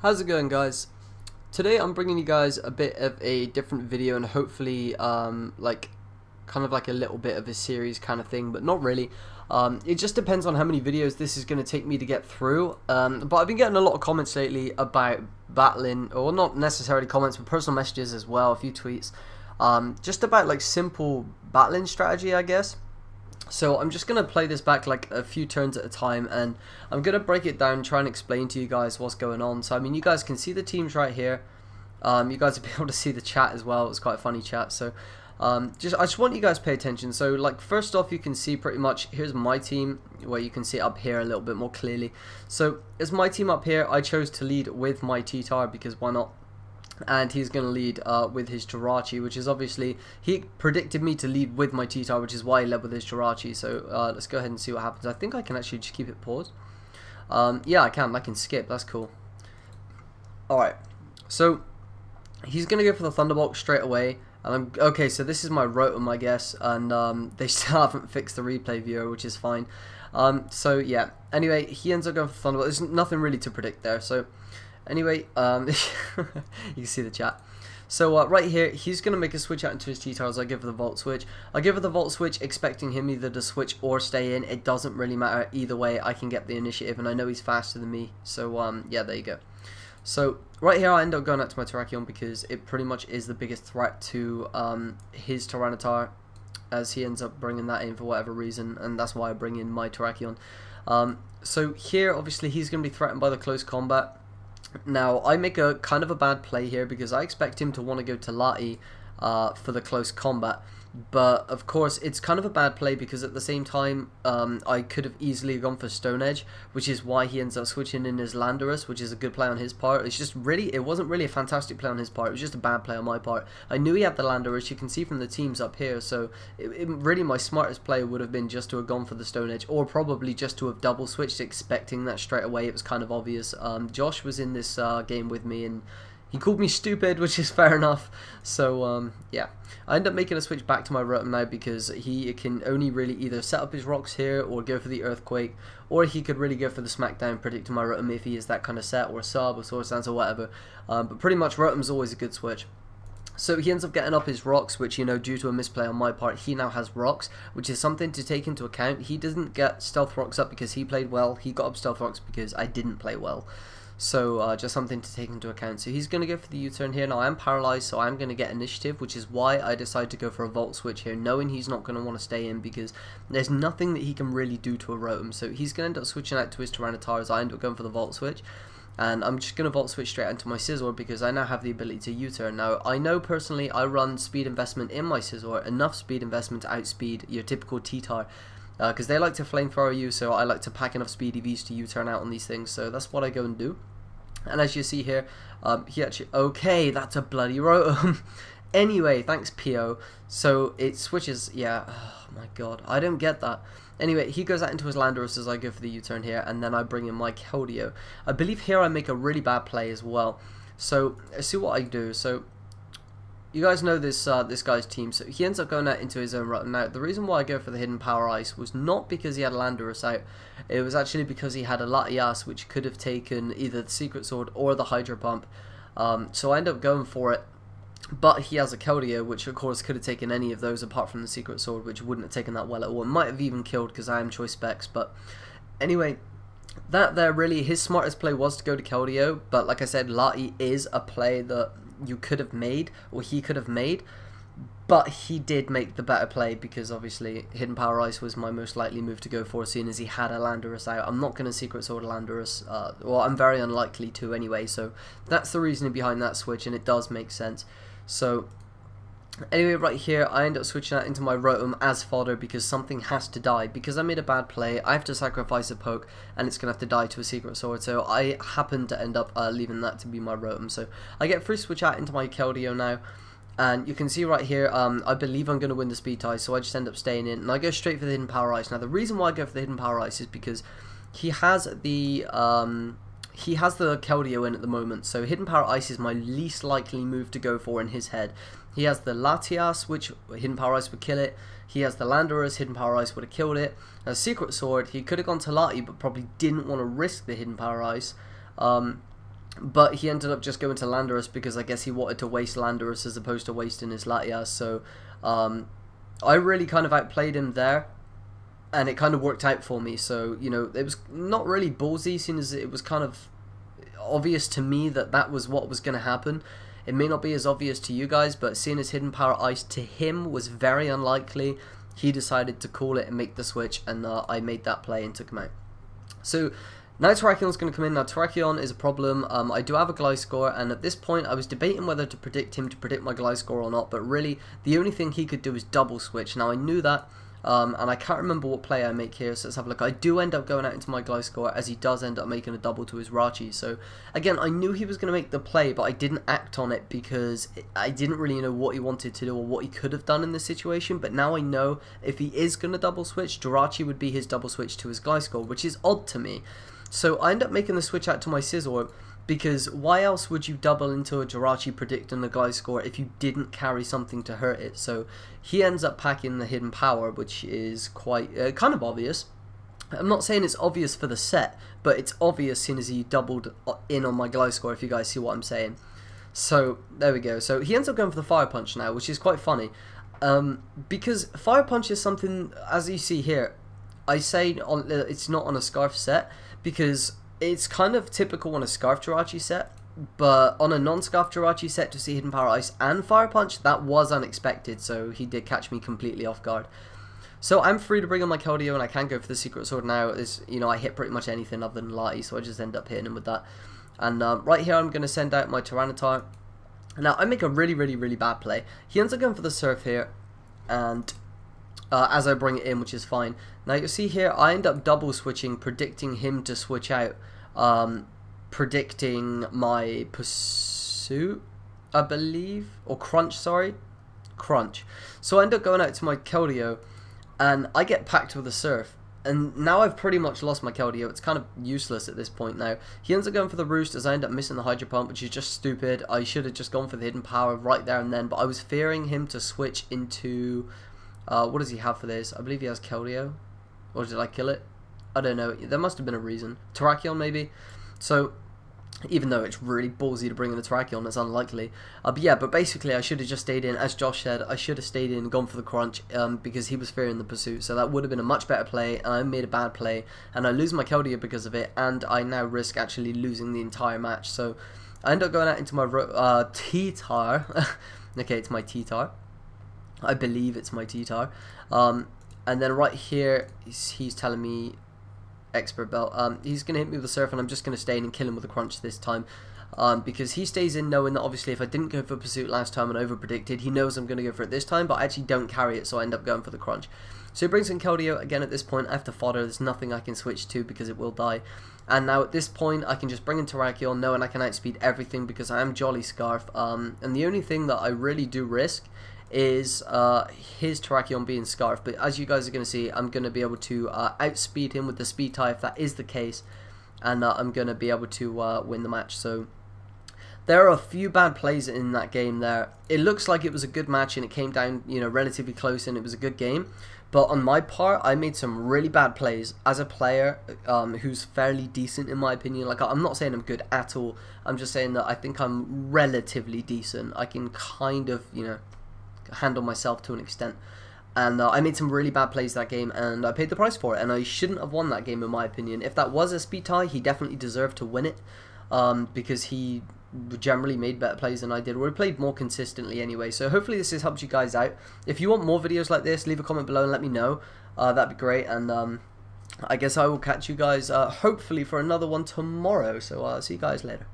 How's it going, guys? Today I'm bringing you guys a bit of a different video and hopefully like kind of like a little bit of a series kind of thing, but not really. It just depends on how many videos this is going to take me to get through. But I've been getting a lot of comments lately about battling, or not necessarily comments, but personal messages as well, a few tweets, just about like simple battling strategy, I guess. So I'm just going to play this back like a few turns at a time, and I'm going to break it down and try and explain to you guys what's going on. So I mean, you guys can see the teams right here. You guys will be able to see the chat as well. It's quite a funny chat. So I just want you guys to pay attention. So like first off, you can see pretty much here's my team, where you can see it up here a little bit more clearly. So it's my team up here. I chose to lead with my T-Tar because why not? And he's going to lead with his Jirachi, which is obviously, he predicted me to lead with my T-Tar, which is why he led with his Jirachi. So let's go ahead and see what happens. I think I can actually just keep it paused. Yeah, I can skip, that's cool. Alright, so he's going to go for the Thunderbolt straight away. And okay, so this is my Rotom, I guess, and they still haven't fixed the replay viewer, which is fine. So yeah, anyway, he ends up going for Thunderbolt. There's nothing really to predict there, so anyway, you can see the chat. So right here, he's going to make a switch out into his T-Tar as I give her the Volt Switch. I give her the Volt Switch expecting him either to switch or stay in. It doesn't really matter. Either way, I can get the initiative, and I know he's faster than me. So yeah, there you go. So right here, I end up going out to my Terrakion because it pretty much is the biggest threat to his Tyranitar, as he ends up bringing that in for whatever reason, and that's why I bring in my Terrakion. So here, obviously, he's going to be threatened by the close combat. Now, I make a kind of a bad play here because I expect him to want to go to Lati for the close combat. But, of course, it's kind of a bad play because at the same time, I could have easily gone for Stone Edge, which is why he ends up switching in his Landorus, which is a good play on his part. It's just really, it wasn't really a fantastic play on his part. It was just a bad play on my part. I knew he had the Landorus, you can see from the teams up here, so really my smartest play would have been just to have gone for the Stone Edge, or probably just to have double switched, expecting that straight away. It was kind of obvious. Josh was in this game with me, and he called me stupid, which is fair enough. So, yeah. I end up making a switch back to my Rotom now because he can only really either set up his rocks here or go for the Earthquake, or he could really go for the Smackdown, predicting my Rotom if he is that kind of set, or a Sub, or Swords Dance, or whatever. But pretty much Rotom's always a good switch. So he ends up getting up his rocks, which, you know, due to a misplay on my part, he now has rocks, which is something to take into account. He doesn't get stealth rocks up because he played well. He got up stealth rocks because I didn't play well. So just something to take into account. So he's going to go for the U-turn here. Now I am paralyzed, so I'm going to get initiative, which is why I decide to go for a Volt Switch here, knowing he's not going to want to stay in because there's nothing that he can really do to a Rotom. So he's going to end up switching out to his Tyranitar as I end up going for the Volt Switch. And I'm just going to Volt Switch straight into my Scizor because I now have the ability to U-turn. Now, I know personally I run speed investment in my Scizor, enough speed investment to outspeed your typical T-Tar. Because they like to flamethrower you, so I like to pack enough speed EVs to U-turn out on these things. So that's what I go and do. And as you see here, he actually... Okay, that's a bloody Rotom. Anyway, thanks, Pio. So it switches... Yeah, oh my god, I don't get that. Anyway, he goes out into his Landorus as I go for the U-turn here, and then I bring in my Keldeo. I believe here I make a really bad play as well. So, let's see what I do. So, you guys know this this guy's team, so he ends up going out into his own Rotom. Now, the reason why I go for the Hidden Power Ice was not because he had a Landorus out, it was actually because he had a Latias, which could have taken either the Secret Sword or the Hydro Pump. So I end up going for it, but he has a Keldeo, which of course could have taken any of those apart from the Secret Sword, which wouldn't have taken that well at all. It might have even killed because I am Choice Specs, but anyway, that there really, his smartest play was to go to Keldeo, but like I said, Lati is a play that you could have made, or he could have made, but he did make the better play because obviously Hidden Power Ice was my most likely move to go for as soon as he had a Landorus out. I'm not going to Secret Sword a Landorus, well, I'm very unlikely to anyway, so that's the reasoning behind that switch, and it does make sense. So anyway, right here, I end up switching out into my Rotom as fodder because something has to die. Because I made a bad play, I have to sacrifice a poke, and it's going to have to die to a Secret Sword. So I happen to end up leaving that to be my Rotom. So I get free switch out into my Keldeo now. And you can see right here, I believe I'm going to win the speed tie, so I just end up staying in. And I go straight for the Hidden Power Ice. Now the reason why I go for the Hidden Power Ice is because he has the... he has the Keldeo in at the moment, so Hidden Power Ice is my least likely move to go for in his head. He has the Latias, which Hidden Power Ice would kill it. He has the Landorus, Hidden Power Ice would have killed it. A Secret Sword, he could have gone to Lati, but probably didn't want to risk the Hidden Power Ice. but he ended up just going to Landorus because I guess he wanted to waste Landorus as opposed to wasting his Latias. So I really kind of outplayed him there, and it kind of worked out for me. So, you know, it was not really ballsy, seeing as it was kind of obvious to me that that was what was going to happen. It may not be as obvious to you guys, but seeing as Hidden Power Ice to him was very unlikely, he decided to call it and make the switch, and I made that play and took him out. So now Terrakion's going to come in. Now Terrakion is a problem. I do have a Gliscor, and at this point I was debating whether to predict him to predict my Gliscor or not, but really the only thing he could do is double switch. Now I knew that, and I can't remember what play I make here, so let's have a look. I do end up going out into my Gliscor, as he does end up making a double to his Rachi. So again, I knew he was going to make the play, but I didn't act on it because I didn't really know what he wanted to do or what he could have done in this situation. But now I know if he is going to double switch, Jirachi would be his double switch to his Gliscor, which is odd to me. So I end up making the switch out to my Scizor, because why else would you double into a Jirachi predicting the Gliscor if you didn't carry something to hurt it? So he ends up packing the Hidden Power, which is quite kind of obvious. I'm not saying it's obvious for the set, but it's obvious seeing as he doubled in on my Gliscor, if you guys see what I'm saying. So there we go. So he ends up going for the Fire Punch now, which is quite funny, because Fire Punch is something, as you see here, I say on it's not on a Scarf set, because it's kind of typical on a Scarf Jirachi set, but on a non-Scarf Jirachi set to see Hidden Power Ice and Fire Punch, that was unexpected, so he did catch me completely off guard. So I'm free to bring on my Keldeo, and I can go for the Secret Sword now, as you know, I hit pretty much anything other than Lati, so I just end up hitting him with that. And right here I'm going to send out my Tyranitar. Now I make a really bad play. He ends up going for the Surf here, and as I bring it in, which is fine. Now you see here, I end up double switching, predicting him to switch out, predicting my Pursuit, I believe, or Crunch, sorry, Crunch. So I end up going out to my Keldeo, and I get packed with a Surf. And now I've pretty much lost my Keldeo. It's kind of useless at this point now. He ends up going for the Roost, as I end up missing the Hydro Pump, which is just stupid. I should have just gone for the Hidden Power right there and then, but I was fearing him to switch into... what does he have for this? I believe he has Keldeo. Or did I kill it? I don't know. There must have been a reason. Terrakion maybe? So, even though it's really ballsy to bring in the Terrakion, it's unlikely. But yeah, but basically I should have just stayed in. As Josh said, I should have stayed in and gone for the Crunch, because he was fearing the Pursuit. So that would have been a much better play, and I made a bad play. And I lose my Keldeo because of it, and I now risk actually losing the entire match. So, I end up going out into my T-Tar. Okay, it's my T-Tar. I believe it's my T-Tar. And then right here, he's telling me Expert Belt. He's going to hit me with a Surf, and I'm just going to stay in and kill him with a Crunch this time. Because he stays in knowing that obviously if I didn't go for Pursuit last time and over-predicted, he knows I'm going to go for it this time, but I actually don't carry it, so I end up going for the Crunch. So he brings in Keldeo. Again, at this point, I have to fodder. There's nothing I can switch to because it will die. And now at this point, I can just bring in Terrakion, knowing I can outspeed everything because I am Jolly Scarf. And the only thing that I really do risk is his Terrakion being Scarf, but as you guys are going to see, I'm going to be able to outspeed him with the Speed tie if that is the case, and I'm going to be able to win the match. So there are a few bad plays in that game there. It looks like it was a good match and it came down, you know, relatively close, and it was a good game, but on my part I made some really bad plays as a player who's fairly decent in my opinion. Like, I'm not saying I'm good at all, I'm just saying that I think I'm relatively decent. I can kind of, you know, handle myself to an extent, and I made some really bad plays that game, and I paid the price for it, and I shouldn't have won that game in my opinion. If that was a speed tie, he definitely deserved to win it, because he generally made better plays than I did, or he played more consistently anyway. So hopefully this has helped you guys out. If you want more videos like this, leave a comment below and let me know. That'd be great, and I guess I will catch you guys hopefully for another one tomorrow. So see you guys later.